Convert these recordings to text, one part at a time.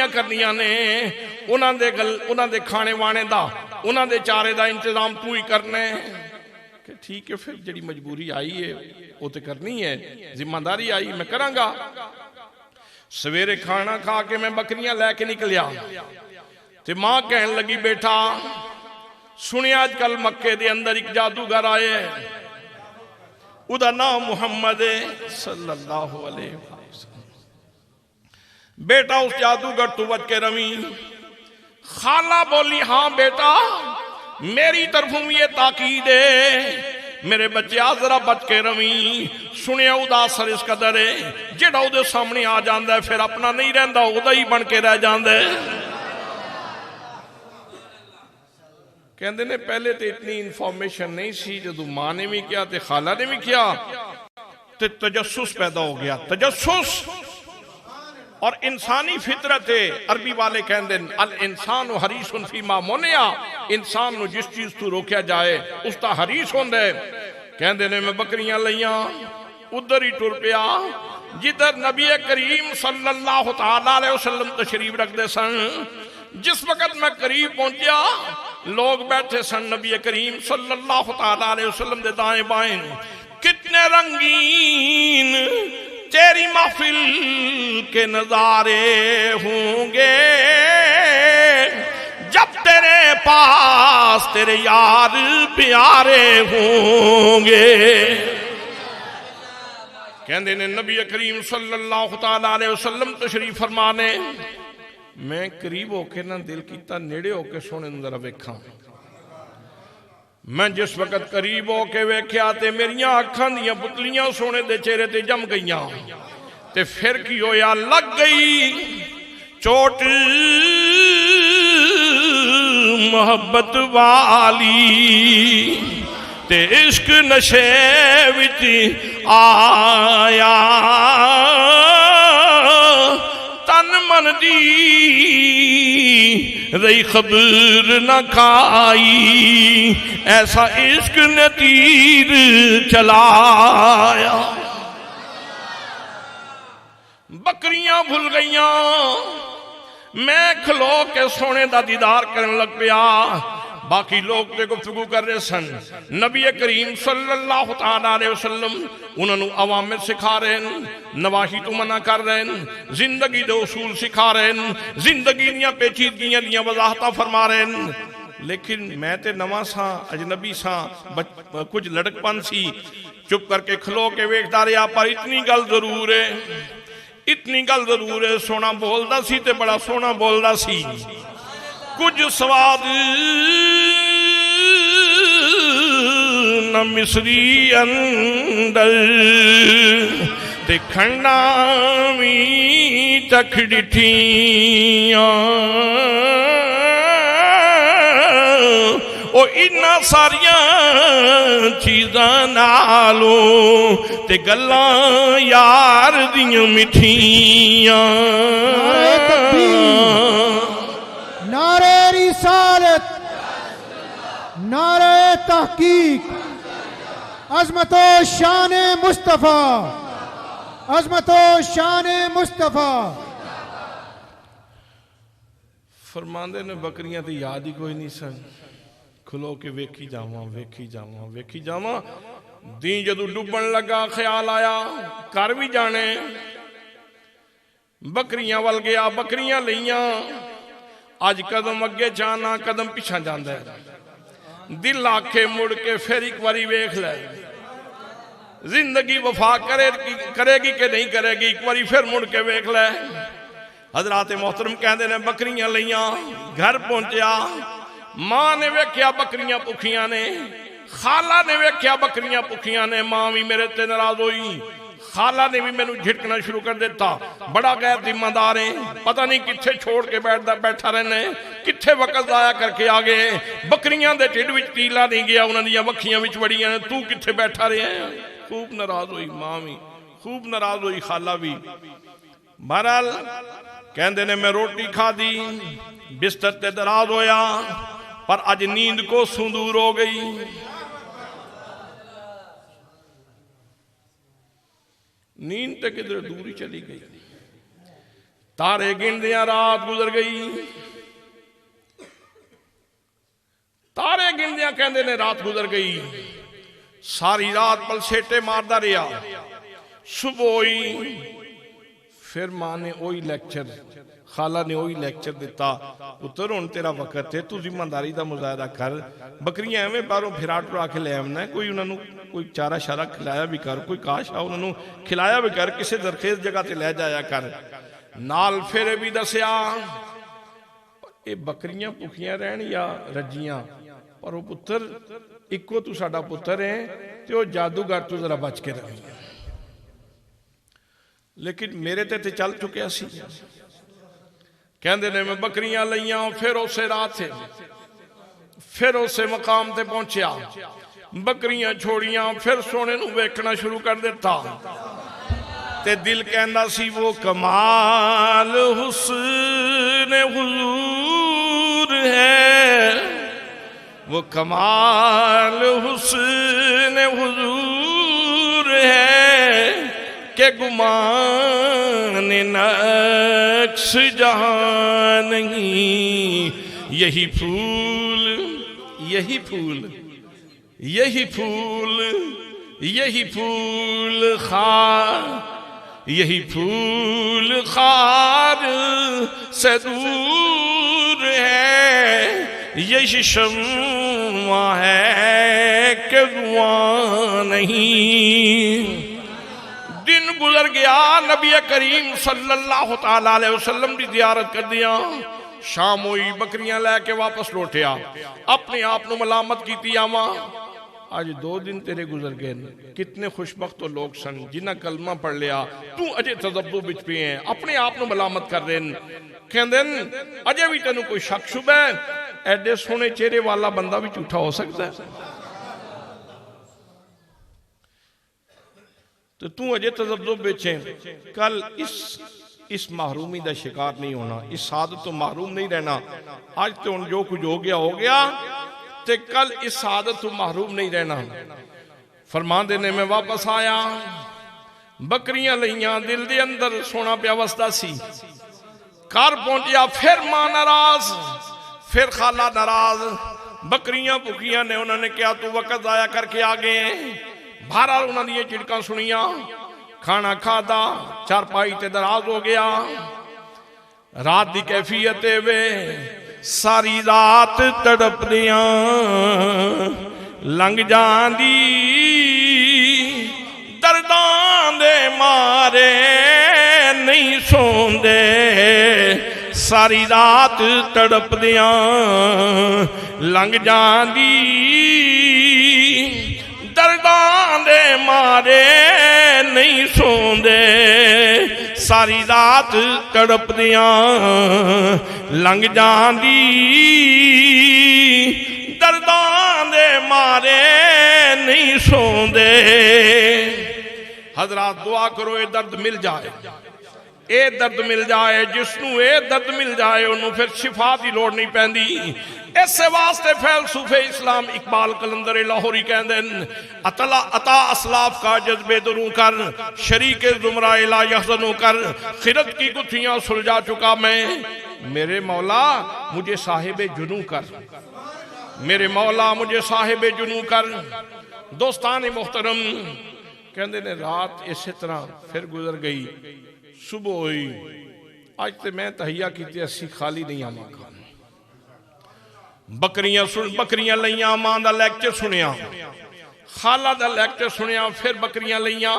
कुर्बानियां करनियां ने, उन्हां दे खाने वाने दा, उन्हां दे चारे दा इंतजाम तू ही करना है। कि ठीक है, फिर जी मजबूरी आई है वो तो करनी है, जिम्मेदारी आई, मैं करांगा। सवेरे खाना खा के मैं बकरियां लैके निकलिया ते मां कहन लगी, बेटा सुनिया अजकल मक्के दे अंदर एक जादूगर आए, उदा नाम मुहम्मद है सल्लल्लाहु अलैहि वसल्लम। बेटा उस जादूगर तू बच के रवी। खाला बोली, हाँ बेटा मेरी तरफों ये ताकीद है, मेरे बच्चे जरा बच के रवी। सुनिया उदा असर इस कदर है, जेड़ा उहदे सामने आ जाता है फिर अपना नहीं रहिंदा, उदा ही बन के रह जाता है। कहते ने पहले तो इतनी इन्फॉर्मेशन नहीं सी, जो मां ने भी किया ते खाला ने भी किया, ते तजस्सुस पैदा हो गया। तजस्सुस और इंसानी फितरत है। अरबी वाले कहते हैं अल इंसान हरीसन फीमा मुनिया, इंसान नु जिस चीज तू रोकया जाए उसका हरीस होंदा है। कहते ने मैं बकरियां लईया, उधर ही टुर पिया जिधर नबी करीम सल्लल्लाहु तआला अलैहि वसल्लम तशरीफ रखते सन। जिस वक्त मैं करीब पहुंचा, लोग बैठे सन नबी करीम सल्लल्लाहु तआला अलैहि वसल्लम दे दाएं बाएं। कितने रंगीन तेरी महफिल के नजारे होंगे, जब तेरे पास तेरे यार प्यारे होंगे। कहते ने नबी करीम सल्लल्लाहु तआला अलैहि वसल्लम तशरीफ फरमाने, मैं करीब होके ना दिल कीता नेड़े होके सोने जरा वेखा। मैं जिस वक्त करीब होके वेख्या ते मेरिया अखां दियां पुतलियां सोने दे चेहरे ते जम गईयां। ते फिर की होया, लग गई चोट मोहब्बत वाली, ते इश्क नशे विच आया, तन मन दी रही खबर न खाई, ऐसा इश्क ने तीर चलाया। बकरियां भुल गईयां, मैं खलो के सोने का दीदार करने लग पिया। बाकी लोग तो गुफ्तगू कर रहे सन। नबी करीम सल्लल्लाहु तआला अलैहि वसल्लम उन्होंने अवामिर सिखा रहे हैं, नवाही तो मना कर रहे हैं, जिंदगी के उसूल सिखा रहे हैं, जिंदगी दियां पेचीदगियां दियां वजाहतां फरमा रहे हैं। लेकिन मैं तो नवा सा, अजनबी सा, कुछ लड़कपन सी, चुप करके खलो के वेखदा रहा। पर इतनी गल जरूर है, इतनी गल जरूर है, सोना बोलदा सी ते बड़ा सोना बोलदा सी। कुछ स्वाद न मिसरी अंदर ते खंडा मी तक डिठियां, ओ इन्ना सारिया चीज़ां नालों ते गल्लां यार दियां मिठियां। नारे रिसालत, नारे तहकीक, अज़मतो शान मुस्तफ़ा, अज़मतो शान मुस्तफ़ा। फरमांदे ने बकरियां तो याद ही कोई नहीं सन। खुलो के वेखी जावा, वेखी जावा, वेखी जावा। दी जदों डुबन लगा ख्याल आया घर भी जाने। बकरियां वल गया, बकरियां लईयां। अज कदम अगे जाना, कदम पिछा जाता है। दिल आखे मुड़ के फिर एक बारी वेख ले, जिंदगी वफा करेगी कि नहीं करेगी, एक बारी फिर मुड़ के वेख ले। हजरात मोहतरम कहते ने बकरियां लईयां, घर पहुंचा। मां ने वेख्या बकरियां भुखियां ने, खाला ने वेख्या बकरियां भुखियां ने। मां भी मेरे ते नाराज हुई, खाला ने भी मैनू झिड़कना शुरू कर दिता। बड़ा गैर जिम्मेदार है, पता नहीं कित्थे छोड़ के बैठा रहने, कित्थे वक्त आया करके आ गए। बकरियां दे ढिड विच तीला नहीं गया, उन्हां दियां वखियां विच वड़ियां, तू कित्थे बैठा रहा है। खूब नाराज हुई मां भी, खूब नाराज हुई खाला भी। बहरहाल कहंदे ने मैं रोटी खादी, बिस्तर ते दराज होया, पर अज नींद को दूर हो गई। नींद तो किधर दूर ही चली गई। तारे गिनदियां रात गुजर गई, तारे गिनदियां कहंदे ने रात गुजर गई। सारी रात पलसेटे मारदा रहा, सुबह हुई। फिर मां ने वही लैक्चर, खाला ने वही लैक्चर दिता, पुत्र हुण तेरा वक्त है, तू जिम्मेदारी का मुजाहरा कर। बकरियां एवें बाहरों फिरा टुरा के ले आना, कोई उन्होंने कोई चारा शारा खिलाया भी कर, कोई काश आ उन्होंने खिलाया भी कर, किसी दरखेज जगह से लै जाया कर। नाल फिर भी दसिया ये बकरियां भुखियां रहन या रजियां, पर वो पुत्र इको तू साडा पुत्र है, तो जादूगर तू जरा बच के रही। लेकिन मेरे ते चल चुकिया सी। कहंदे ने मैं बकरियां लईयां, फिर उसे रात से फिर उसे मकाम ते पहुंचा, बकरियां छोड़ियां, फिर सोने नूं वेखना शुरू कर दिता। ते दिल कहंदा सी वो कमाल हुस्न हुजूर है, वो कमाल हुस्न हुजूर है के गुमान नक्श जहां नहीं। यही फूल यही फूल यही फूल यही फूल खार, यही फूल खार से दूर है, यही शम्मा है कि धुआं नहीं। दिन गुजर गया, नबी करीम सल्लल्लाहु ताला अलैहि वसल्लम की जियारत कर दिया। शाम हुई, बकरियां लैके वापस लौटिया, अपने आप को मलामत की आवा आज 2 दिन तेरे गुजर गए। कितने खुशबख्त तो लोग सन जिन्हें कलमा पढ़ लिया, तू अजे तजब्बु बिच पे है, अपने आप को मलामत कर रहे हैं। कहते अजे भी तेन कोई शक शुबा है, एडे सोने चेहरे वाला बंदा भी झूठा हो सकता है, तो तू अजे तजब्बु बिच है। कल इस महरूमी का शिकार नहीं होना, इस सादत तो महरूम नहीं रहना। आज तो जो कुछ हो गया ते कल इस सादत तो महरूम नहीं रहना। फरमान देने में वापस आया, बकरियां लईयां, दिल दे अंदर सोना पिया वसदा सी। घर पहुंचा, फिर मां नाराज, फिर खाला नाराज। बकरियां भुखियां ने, उन्होंने कहा तू वक्त जाया करके आ गए। बाहर उन्होंने चिड़का सुनिया, खाना खादा, चारपाई ते दराज हो गया। रात की कैफियत वे सारी रात तड़पदियां लंघ जांदी, दर्दां दे मारे नहीं सोंदे, सारी रात तड़पदियां लंघ जांदी, दर्दां दे मारे नहीं सोंदे, सारी रात तड़पदियां लंघ जांदी, दर्दां दे मारे नहीं सोंदे। हजरात दुआ करो ये दर्द मिल जाए, ये दर्द मिल जाए। जिसनू ये दर्द मिल जाए उन्होंने फिर शिफा की लोड़ नहीं पैंदी। इस वास्ते फैलसूफे इस्लाम इकबाल कलंदर लाहौरी कहते हैं, अतला अता असलाफ का जज्बे दुरू कर, शरीके जुमरा ला यहज़नु कर, खिरत की गुत्थियां सुलझा चुका मैं, मेरे मौला मुझे साहिबे जुनू कर, मेरे मौला मुझे साहिबे जुनू कर। दोस्तान मोहतरम, कहते ने रात इस तरह फिर गुजर गई। सुबह हुई, अज तो मैं तहिया की असी खाली नहीं आवांगा। बकरियां लईयां, मां का लैक्चर सुनिया, खाला का लैक्चर सुनिया, फिर बकरियां लईयां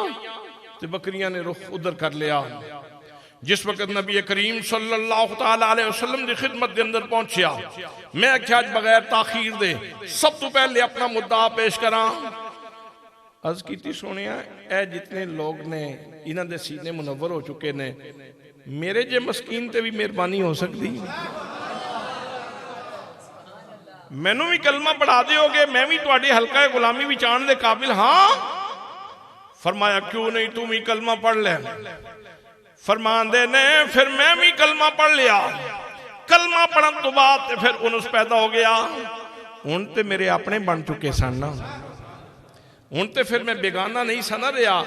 ते बकरियां ने रुख उधर कर लिया। जिस वक्त नबी करीम सल्लल्लाहु ताला अलैहि वसल्लम की खिदमत के अंदर पहुंचा, मैं आख्या बगैर ताखीर दे सब तो पहले अपना मुद्दा पेश करा। अर्ज की सोने ए जितने लोग ने इन्हां दे सीने मुनव्वर हो चुके ने, मेरे जे मस्कीन ते भी मेहरबानी हो सकती, मैनू भी कलमा पढ़ा दोगे, मैं भी तुहाडे हल्का गुलामी विच आउण दे काबिल हाँ। फरमाया क्यों नहीं, तू भी कलमा पढ़ ले। फरमांदे ने फिर मैं भी कलमा पढ़ लिया। कलमा पढ़न तो बाद फिर उनस पैदा हो गया। हुण ते मेरे अपने बन चुके सन ना, हुण ते फिर मैं बेगाना नहीं सा ना रहा,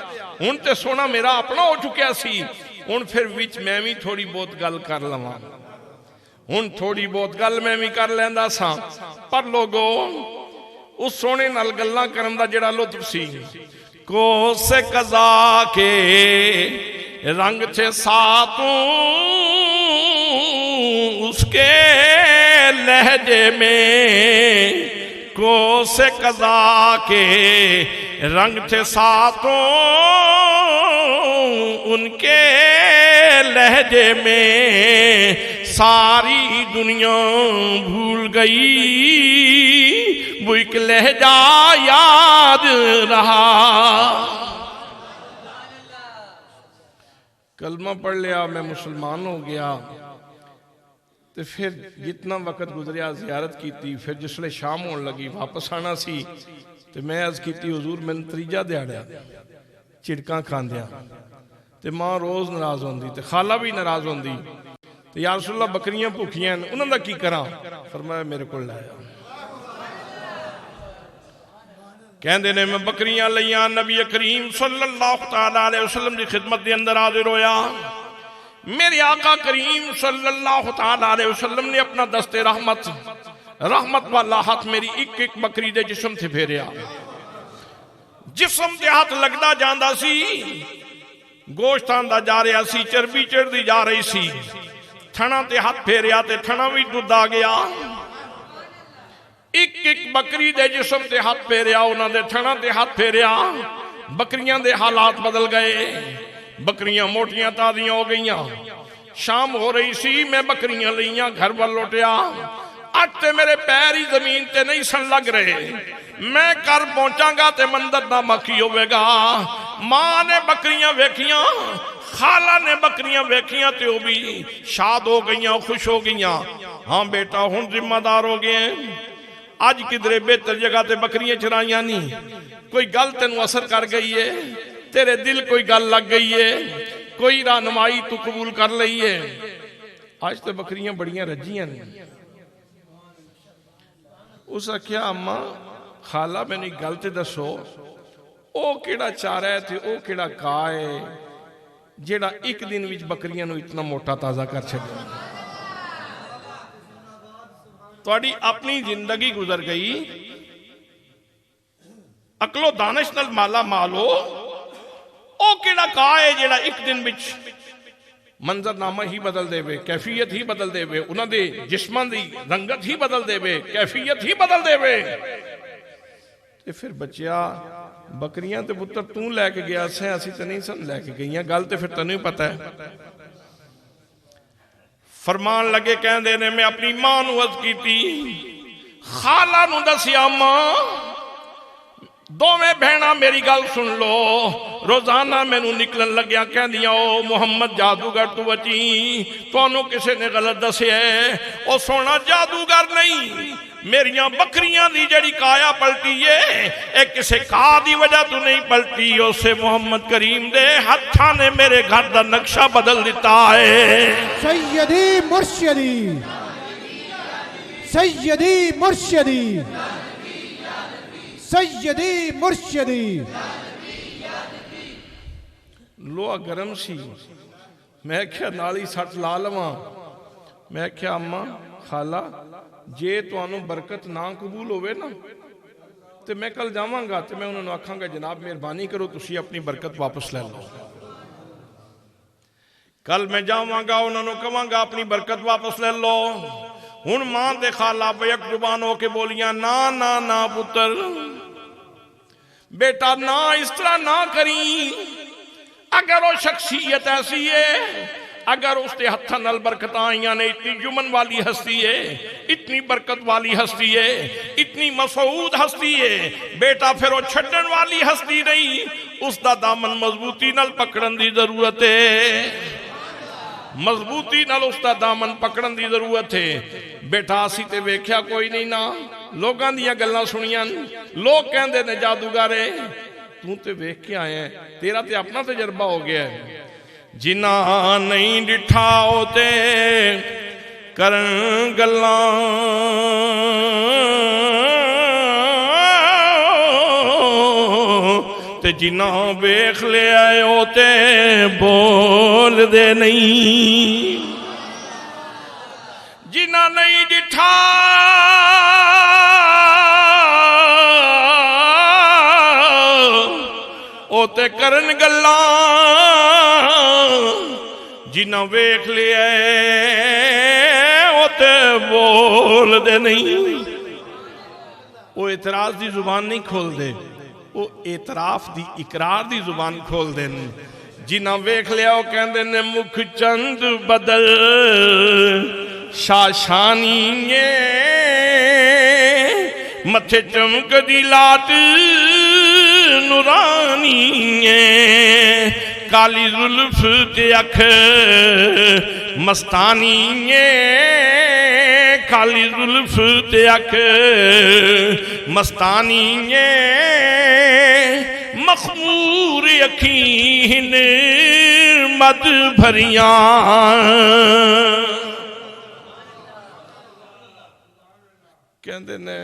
हुण ते सोना मेरा अपना हो चुकिया सी। हुण फिर विच मैं भी थोड़ी बहुत गल कर लवां। हुण थोड़ी बहुत गल मैं भी कर लैंदा सां, पर लोगो उस सोने नाल गल्लां करन दा जिहड़ा लुत्फ सी, को से कज़ा के रंग थे सातों उसके लहजे में, को से कज़ा के रंग थे सातों उनके लहजे में, सारी दुनिया भूल गई वो एक लहजा याद रहा। कलमा पढ़ लिया, मैं मुसलमान हो गया, तो फिर जितना वक्त गुजरिया जियारत की थी, फिर जिसले शाम होने लगी वापस आना सी, तो मैं अर्ज की हुजूर मैंने त्रीजा दिहाड़ा झिड़कां खांदिया, तो मां रोज नाराज होंदी, तो खाला भी नाराज होंदी, तो या रसूल अल्लाह बकरियां भुखियां उन्हां दा की करा? फरमाया मेरे को लाया। कहंदे ने मैं बकरियां लईयां, नबी करीम सल्लल्लाहु तआला अलैहि वसल्लम दी खिदमत दे अंदर हाजिर होया। मेरे आका करीम सल्लल्लाहु तआला अलैहि वसल्लम ने अपना दस्ते रहमत वाला हाथ मेरी एक एक बकरी दे जिस्म ते फेरिया। जिस्म ते हाथ लगदा जांदा सी, गोश्त आंदा जा रहा सी, चर्बी चढ़दी जा रही सी। थणा ते हाथ फेरिया ते थणा भी दुध आ गया। एक एक बकरी दे जिस्म ते हाथ फेरिया, उन्हां दे थणा ते हाथ फेरिया, बकरियां दे हालात बदल गए। बकरियां मोटियां ताजियां हो गईयां। शाम हो रही सी, मैं बकरियां लईयां, घर वाल लौटिया, अज ते मेरे पैर ही जमीन ते नहीं सन लग रहे। मैं घर पहुंचांगा ते मंदिर दा मक्खी होवेगा। मां ने बकरियां वेखियां, खाला ने बकरियां वेखियां, ते वो भी शाद हो गईयां, खुश हो गईयां। हाँ बेटा हुण जिम्मेदार हो गए, अज किधरे बेहतर जगह ते बकरियां चराइयां नहीं, कोई गल तेनू असर कर गई है, तेरे दिल कोई गल लग गई है, कोई रहनुमाई तू कबूल कर लई है। अज तो बकरियां बड़ियां रजियां ने। उस आख्या अम्मा खाला मैनू गल ते दसो, ओ केड़ा चारा है ते ओ केड़ा घा है जेड़ा एक दिन विच बकरियां नू इतना मोटा ताजा कर छड्या। तुहाडी अपनी जिंदगी गुजर गई, अकलो दानिश नाल माला माल हो, ओ केड़ा घा है जेड़ा एक दिन विच मंजरनामा ही बदल देवे, कैफियत ही बदल देवे, उन्हां दे जिस्मां दी रंगत ही बदल देवे, कैफियत ही बदल देवे। ते फिर बच्चिया बकरियां ते पुत्र तू लैके गया से, असीं ते नहीं सन लैके गईयां, गल ते फिर तैनूं ही पता है। फरमान लगे, कहंदे ने मैं अपनी मां नूं अर्ज कीती, खाला नूं दसिया, मां दोवें भैणा मेरी गल सुन लो। रोजाना मैनू निकलन लग्या कहदियां, ओ मुहम्मद जादूगर तू बची, तुहानू किसी ने गलत दसिया, ओ सोना जादूगर नहीं, मेरिया बकरियां दी जड़ी काया पलटी है, एक किसी का दी वजह तू नहीं पलटी, उसे मुहम्मद करीम दे हत्था ने मेरे घर दा नक्शा बदल दिता है। सैयदी मुर्शिदी, सैयदी मुर्शिदी, सैयदी मुर्शिदी। लोहा गरम सी, मैं क्या नाली सट ला लवां। मैं क्या अम्मा खाला जे तुहानू बरकत ना कबूल होवे ना, तो मैं कल जावांगा, तो मैं उन्होंने आखांगा जनाब मेहरबानी करो तुसी अपनी बरकत वापस ले लो। कल मैं जावांगा, उन्होंने कहांगा अपनी बरकत वापस ले लो। हुण मां ते खाला बेक जुबान होके बोलियां, ना ना ना पुत्र, बेटा ना इस तरह ना करी। अगर वो शख्सियत ऐसी है, अगर उसके हत्थां नाल बरकत आईयां ने, इतनी जुमन वाली हस्ती है, इतनी बरकत वाली हस्ती है, इतनी मसऊद हस्ती है, बेटा फिर वो छड्डण वाली हस्ती नहीं, उसका दामन मजबूती नाल पकड़न दी जरूरत है, मजबूती नाल उसका दामन पकड़न की जरूरत है। बेटा असी ते वेख्या कोई नहीं ना, लोगों दियां गल्लां सुनियां, लोग कहंदे ने जादूगर है, तू ते वेख के आया, तेरा ते अपना तजर्बा हो गया है। जिन्ना नहीं डिठा होते करन गल्लां, ते जिन्ना वेख लिया ओ ते बोल दे नहीं, जिन्ना नहीं डिठा ओ ते करन गल्लां, जिन्ना वेख लिया ओ ते बोल दे नहीं। वो एतराज दी जुबान नहीं खोल दे, वो एतराफ दी इकरार दी जुबान खोल देन। जिन्ना वेख लिया वो कहंदे ने मुख चंद बदल शाशानी मथे चमक दी लाट नूरानी काली जुल्फ ते अख मस्तानी काली जुल्फ ते अख मस्तानी मखमूर अखीन मद भरिया। कहते ने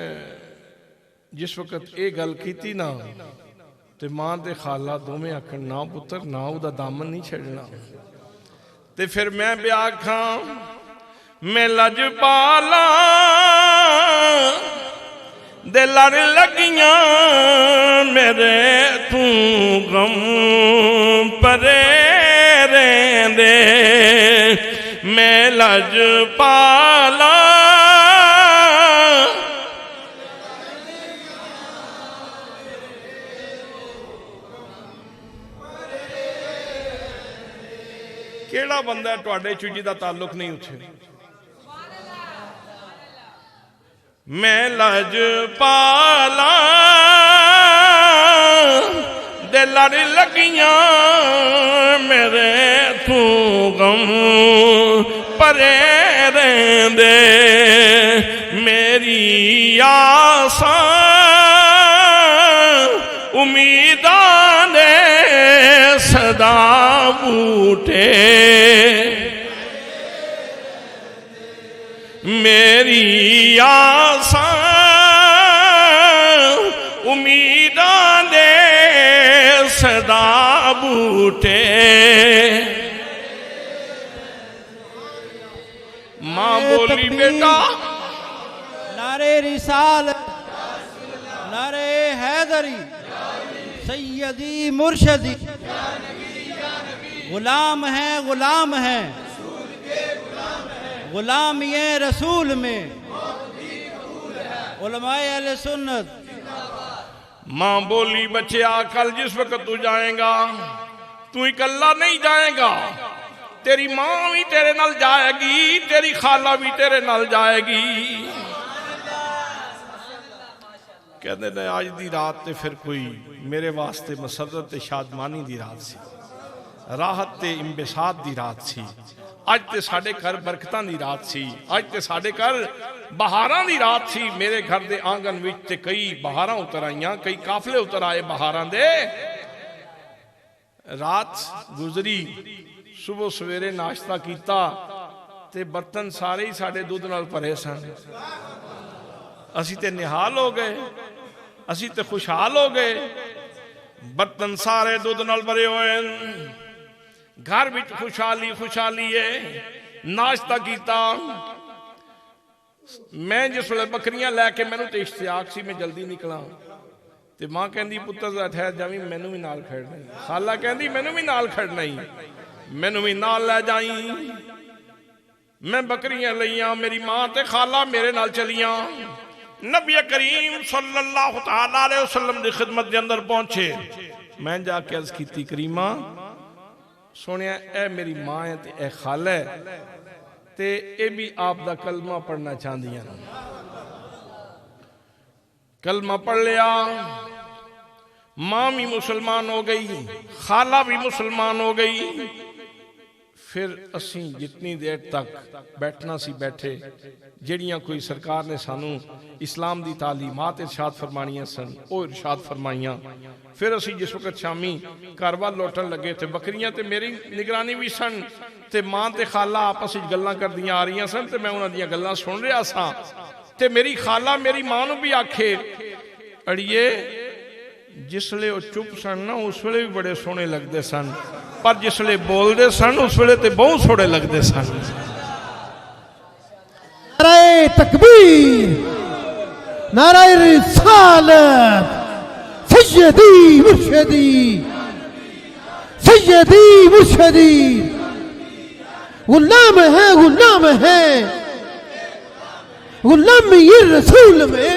जिस वक्त ये गल की ना ते मां ते खाला दोवें आखन ना पुत्र ना उदा दामन नहीं छड़ना। ते फिर मैं भी आखा मैं लजपाला दे लड़ लगियां मेरे तू गम परे रेंदे, मैं लजपाला केड़ा बंदा है तुहाडे च जिहदा ताल्लुक नहीं उठे। मैं लजपाला दे लड़ लगियां मेरे तू गम परे रेंदे, मेरी आसा उम्मीदां ने सदा बूटे, मेरी आसा उम्मीदां दे सदा बूटे। मां बोली बेटा नारे रिसाल नारे हैदरी सैयदी मुर्शदी, गुलाम है गुलाम है गुलाम ये रसूल में उलमाए अहले सुन्नत। मां बोली बच्चे कल जिस वक्त तू जाएगा तू इकल्ला नहीं जाएगा, तेरी मां भी तेरे नाल जाएगी, तेरी खाला भी तेरे नाल जाएगी। कहते ने आज दी रात ते फिर कोई मेरे वास्ते मसरत ते शादमानी दी रात सी, राहत ते इंबसात दी रात सी। अज ते साडे घर बरकतां दी रात सी, अज ते साडे घर बहारां दी रात सी। मेरे घर दे आंगन विच ते कई बहारां उतर आईयां, कई काफले उतर आए बहारां दे। रात गुजरी, सुबह सवेरे नाश्ता कीता ते बर्तन सारे ही साडे दुध नाल भरे सन। असी ते निहाल हो गए, असी ते खुशहाल हो गए। बर्तन सारे दुध नाल भरे हुए, घर विच खुशहाली खुशहाली है। नाश्ता किया, मैं जिस वे बकरियां लैके मैनू तो इश्तियाक सी मैं जल्दी निकला, तो मां कहती पुत्र दा ठहर जावी, मैनू भी नाल खड़ना ही। खाला कहती मैनू भी नाल खड़ना ही, मैनू भी नाल लै जाई। मैं बकरियां लईयां, मेरी मां ते खाला मेरे नाल चलियां। नबी करीम सल्लल्लाहु तआला अलैहि वसल्लम दी खिदमत दे अंदर पहुंचे। मैं जाके अर्ज की करीमा सुनिया ए मेरी मां है ते ए खाला है ते ए भी आप दा कलमा पढ़ना चाहदियां। कलमा पढ़ लिया, मां भी मुसलमान हो गई, खाला भी मुसलमान हो गई। फिर असी जितनी देर तक बैठना सी बैठे, जड़ियां कोई सरकार ने सानू इस्लाम दी तालीमात इरशाद फरमानियां सन वो इरशाद फरमाइयां। फिर असी जिस वक्त शामी घर वाल लौटन लगे तो बकरियां तो मेरी निगरानी भी सन, ते मां ते खाला आपस में गल्लां करदियां आ रही सन, ते मैं उन्हां दियां गल्लां सुन रहा सा। ते मेरी खाला मेरी मां नू भी आखे अड़िए जिसले वो चुप सन ना उस वेले भी बड़े सोहने लगते सन, पर जिसले बोलते सन उस वेले ते बहुत सोहने लगते सन। नारे तकबीर, नारे रिसालत, सैयदी मुर्शदी, सैयदी मुर्शदी। गुलाम है, गुलाम है, गुलाम ये रसूल में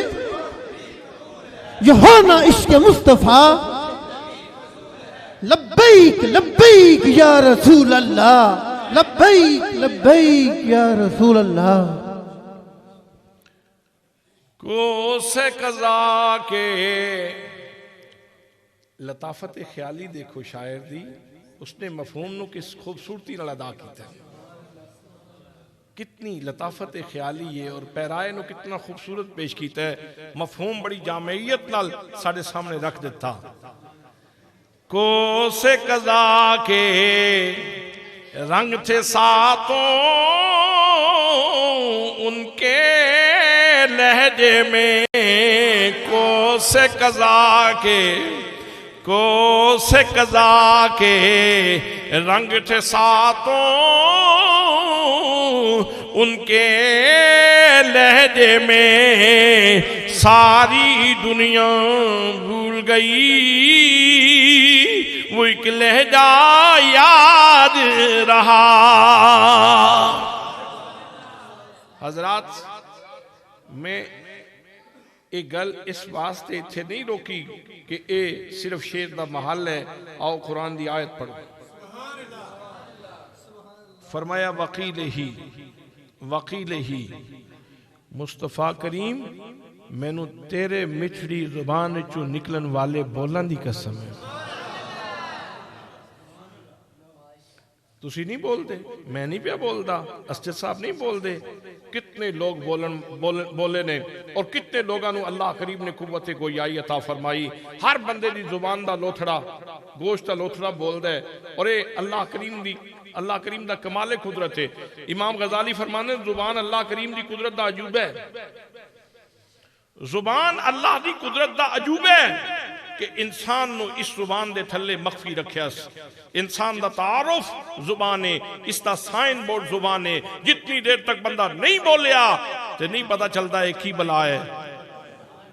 यहोना इश्क मुस्तफा। लब्बैक लब्बैक या रसूल अल्लाह, लब्बैक लब्बैक या रसूल अल्लाह। को से कज़ा के लताफत ख्याली देखो शायर दी, उसने मफहूम नु किस खूबसूरती नाल अदा कीता। कितनी लताफत ख्याली है और पैराए नु कितना खूबसूरत पेश कीता है, मफहूम बड़ी जामियत नाल साडे सामने रख दिता। को से कज़ा के रंग थे सातों उनके लहजे में, को से कज़ा के, को से कज़ा के रंग थे सातों उनके लहजे में, सारी दुनिया भूल गई वो एक लहजा याद रहा। हजरात, मैं एक गल इस वास्ते इत्थे नहीं रोकी कि ये सिर्फ शेर दा महल है, आओ कुरान दी आयत पढ़ो। फरमाया वकील ही मुस्तफा करीम, मैनू तेरे मिठड़ी जुबान चो निकलन वाले बोलन दी कसम है। तुसी नहीं बोलते, मैं नहीं पिया बोलता, असद साहब नहीं बोलते, कितने लोग बोले ने और कितने लोगों को अल्लाह करीम ने कुव्वत गोयाई अता फरमाई। हर बंदे दी जुबान दा लोथड़ा, गोश्त दा लोथड़ा बोलदा है और ये अल्लाह करीम दा कमाले कुदरत है। इमाम गजाली फरमाने जुबान अल्लाह करीम दी कुदरत दा अजूबा है। जुबान अल्लाह दी कुदरत दा अजूबा है कि इंसान नु इस जुबान दे थल्ले मख्फी रखिया। इंसान दा तारुफ जुबान है, इसका साइन बोर्ड जुबान है। जितनी देर तक बंदा नहीं बोलिया तो नहीं पता चलता है की बला है।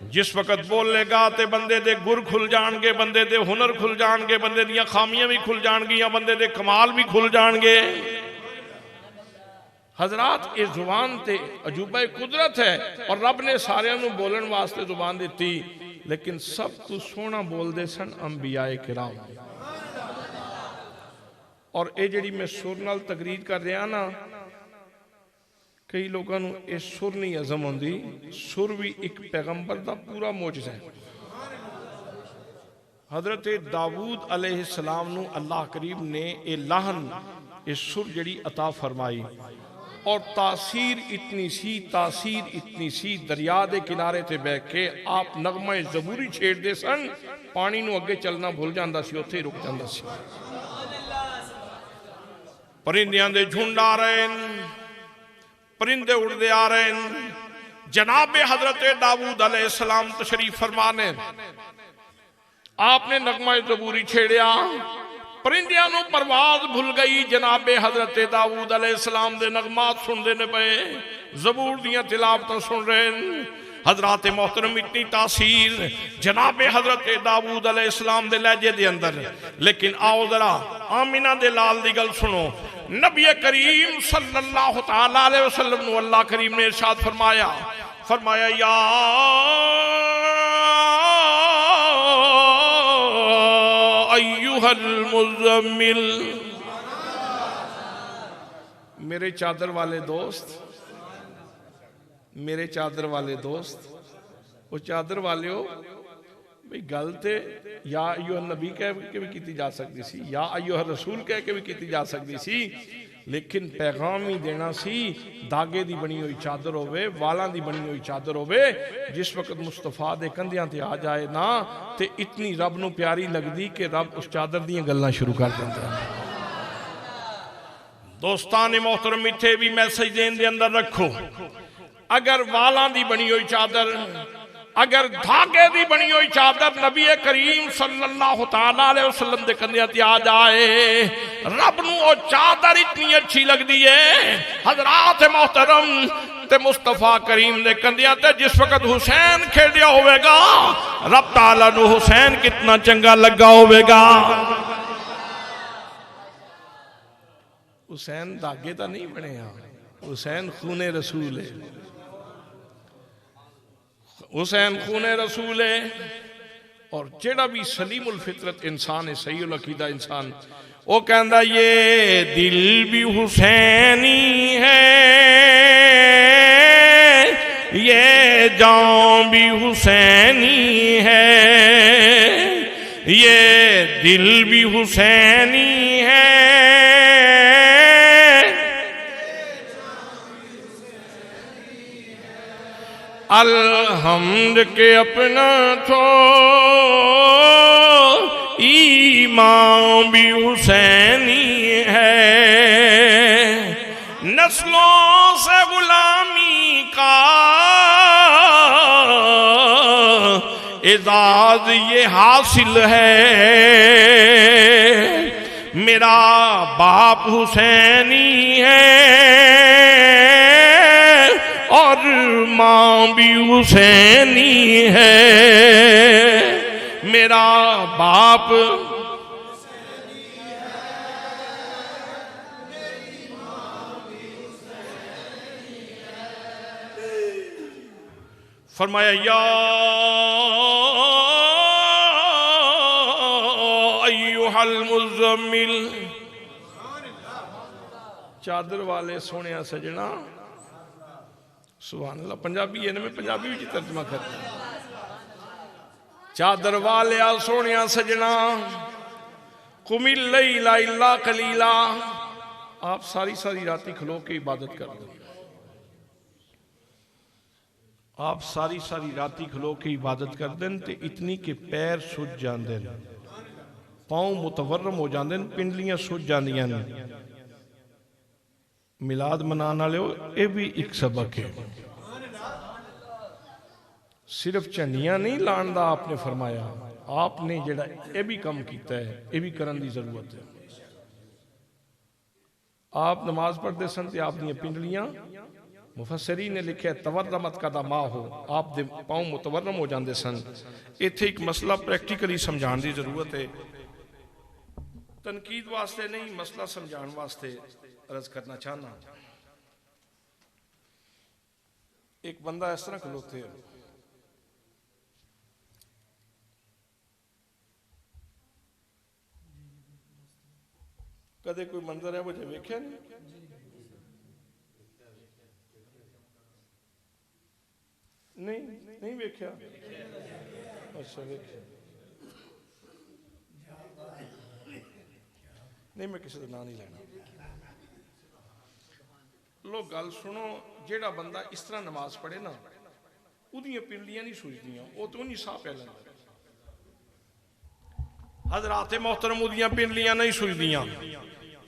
जिस वक्त बोलेगा तो बंदे दे गुर खुल जाएंगे, बंदे दे हुनर खुल जाएंगे, बंदे दियां खामियां भी खुल जाएंगियां, बंदे दे कमाल भी खुल जाएंगे। हजरात, ये जुबान ते अजूबा कुदरत है और रब ने सारियां नू बोलण वास्ते जुबान दी, लेकिन सब तो सोहना बोलते सन अंबियाए किराम। और ये जिहड़ी मैं सुर नाल तकरीर कर रहा ना, कई लोगों को यह सुर नहीं हजम होंदी। सुर भी एक पैगंबर का पूरा मोजज़ा है। हजरत दाऊद अलैहिस्सलाम नू अल्लाह करीम ने ये लाहन, ये सुर जड़ी अता फरमाई और तासीर इतनी सी दरिया के किनारे ते बह के आप नगमा ज़बूरी छेड़ते सन, पानी नू अगे चलना भूल जाता सी, उत्थे रुक जाता सी। परिंदियां दे झुंड आ रहे हैं, परिंदे उड़ते आ रहे हैं। जनाबे हजरत दाऊद अलैहिस्सलाम तशरीफ फरमाने, आपने नगमा ज़बूरी छेड़िया, परिंदियां नू परवाज भुल गई। जनाबे हजरत दाऊद अलैहिस्सलाम दे नगमात सुनते ने पे, ज़बूर दियां तिलावतां सुन रहे हैं। हजरात मोहतरम, इतनी तासीर जनाबे हजरत दाऊद अलैहिस्सलाम दे लहजे दे अंदर। लेकिन आओ जरा आमिना दे लाल दी गल सुनो। नबी करीम सल्लल्लाहु तआला अलैहि वसल्लम नू अल्लाह करीम ने इरशाद फरमाया या अय्युहल मुज़म्मिल, मेरे चादर वाले दोस्त, मेरे चादर वाले दोस्त, वो चादर वाले हो भाई। गल ते या अय्युह नबी कह के भी की जा सकती सी, या अय्युह रसूल कह के भी की जा सकती सी, लेकिन पैगाम ही देना सी धागे दी बनी हुई चादर होवे, वालां दी बनी हुई चादर होवे। जिस वक्त मुस्तफा दे कंधियां ते आ जाए ना ते इतनी रब नू प्यारी लगदी कि रब उस चादर दीयां गल्लां शुरू कर दिंदा। दोस्तान मोहतरम, इत्थे भी मैसेज देन दे अंदर रखो, अगर वालां दी बनी हुई चादर अगर धागे दी बनी हुई चादर नबी करीम सल्लल्लाहु तआला अलैहि वसल्लम दे कंधे ते आ जाए, रब नूं ओ चादर इतनी अच्छी लगदी है। हजरात मोहतरम ते मुस्तफा करीम दे कंधे ते जिस वक्त हुसैन खेलिया होवेगा, रब ताला नूं हुसैन कितना चंगा लगा होवेगा। हुसैन धागे तो नहीं बने, हुसैन खूने रसूल है। हुसैन खूने रसूल है। और जेड़ा भी सलीमुल फितरत इंसान है, सही उल अकीदा इंसान, वो कहता ये दिल भी हुसैनी है, ये जान भी हुसैनी है, ये दिल भी हुसैनी है। अलहम्द के अपना तो ईमान भी हुसैनी है, नस्लों से गुलामी का एजाज ये हासिल है। मेरा बाप हुसैनी है और माँ भी हुसैनी है। मेरा बाप फरमाया या अय्युहल मुज़म्मिल, चादर वाले सोने सजना। सुभान अल्लाह। पंजाबी है ना, मैं पंजाबी भी तर्जमा करता। चादर वाले सोने सजना, कुमिल लैला इल्ला कलीला। आप सारी सारी राती खलो के इबादत कर दो, आप सारी सारी राती खलो के इबादत कर दें ते इतनी के पैर सुज जाते हैं, पाँव मुतवर्रम हो जाते हैं, पिंडलियां सुज जांदियां ने। मिलाद मनाने वाले ये भी एक सबक है। सिर्फ झंडियां नहीं लाने का आपने फरमाया, आपने जेड़ा ये भी काम किया है, ये भी करने की जरूरत है। आप नमाज पढ़ते सन ते आप दी पिंडलियां, मुफस्सरी ने लिखा तवर्रमत का मा हो, आप दे पाँव मुतवर्रम हो जाते सन। इत्थे एक मसला प्रैक्टिकली समझाने की जरूरत है, तनकीद वास्ते नहीं, मसला समझाने वास्ते अर्ज करना चाहना। एक बंदा इस तरह खलोते है, कदे कोई मंजर है वो जो वेख्या नहीं? नहीं वेख्या। अच्छा वेख्या नहीं, मैं किसी का नाम नहीं लेना। लो गल सुनो, जेड़ा बंदा इस तरह नमाज पढ़े ना, उदियां पिंडलियां नहीं सुजदियां, वो तो नहीं साह पै लैंदा। हज़रात मोहतरम उदियां पिंडलियां नहीं सुजदियां,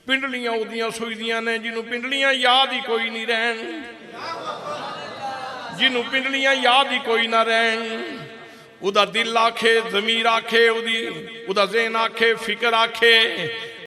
पिंडलियां उदियां सुजदियां ने जिन्हों पिंडलियां याद ही कोई नहीं रहन, जिन्हों पिंडलियां याद ही कोई ना रहन। उदा दिल आखे, जमीर आखे, उदा ज़हन आखे, फिक्र आखे,